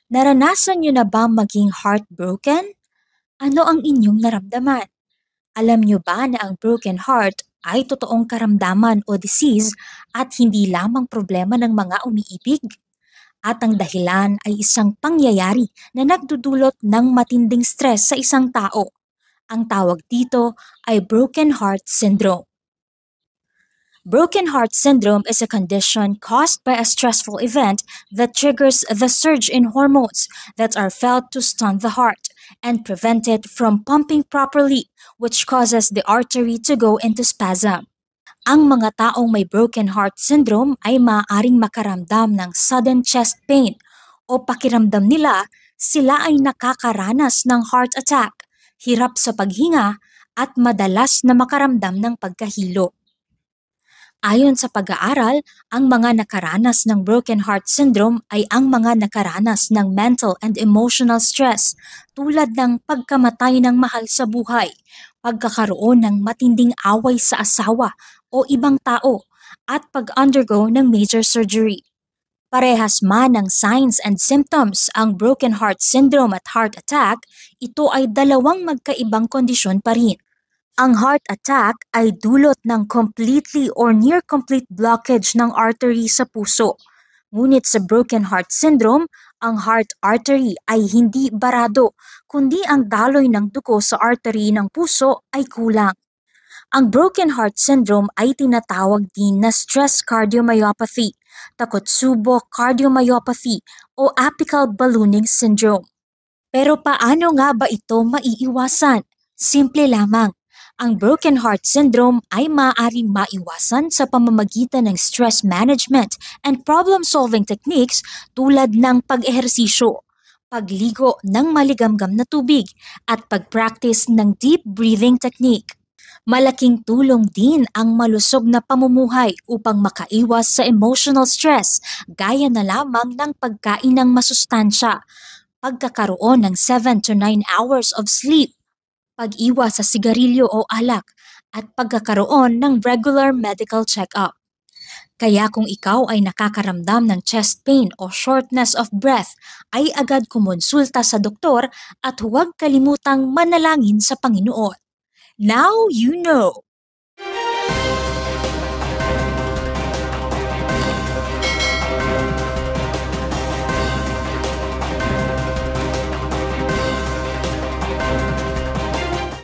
Naranasan niyo na ba maging heartbroken? Ano ang inyong naramdaman? Alam niyo ba na ang broken heart ay totoong karamdaman o disease at hindi lamang problema ng mga umiibig? At ang dahilan ay isang pangyayari na nagdudulot ng matinding stress sa isang tao. Ang tawag dito ay broken heart syndrome. Broken heart syndrome is a condition caused by a stressful event that triggers the surge in hormones that are felt to stun the heart and prevent it from pumping properly, which causes the artery to go into spasm. Ang mga taong may broken heart syndrome ay maaaring makaramdam ng sudden chest pain o pakiramdam nila sila ay nakakaranas ng heart attack, hirap sa paghinga at madalas na makaramdam ng pagkahilo. Ayon sa pag-aaral, ang mga nakaranas ng broken heart syndrome ay ang mga nakaranas ng mental and emotional stress tulad ng pagkamatay ng mahal sa buhay, pagkakaroon ng matinding away sa asawa o ibang tao, at pag-undergo ng major surgery. Parehas man ng signs and symptoms ang broken heart syndrome at heart attack, ito ay dalawang magkaibang kondisyon pa rin. Ang heart attack ay dulot ng completely or near complete blockage ng artery sa puso. Ngunit sa broken heart syndrome, ang heart artery ay hindi barado, kundi ang daloy ng dugo sa artery ng puso ay kulang. Ang broken heart syndrome ay tinatawag din na stress cardiomyopathy, Takotsubo cardiomyopathy o apical ballooning syndrome. Pero paano nga ba ito maiiwasan? Simple lamang. Ang broken heart syndrome ay maaaring maiwasan sa pamamagitan ng stress management and problem-solving techniques tulad ng pag-ehersisyo, pagligo ng maligamgam na tubig, at pag-practice ng deep breathing technique. Malaking tulong din ang malusog na pamumuhay upang makaiwas sa emotional stress, gaya na lamang ng pagkain ng masustansya, pagkakaroon ng 7 to 9 hours of sleep, pag-iwas sa sigarilyo o alak, at pagkakaroon ng regular medical check-up. Kaya kung ikaw ay nakakaramdam ng chest pain o shortness of breath, ay agad kumonsulta sa doktor at huwag kalimutang manalangin sa Panginoon. Now you know!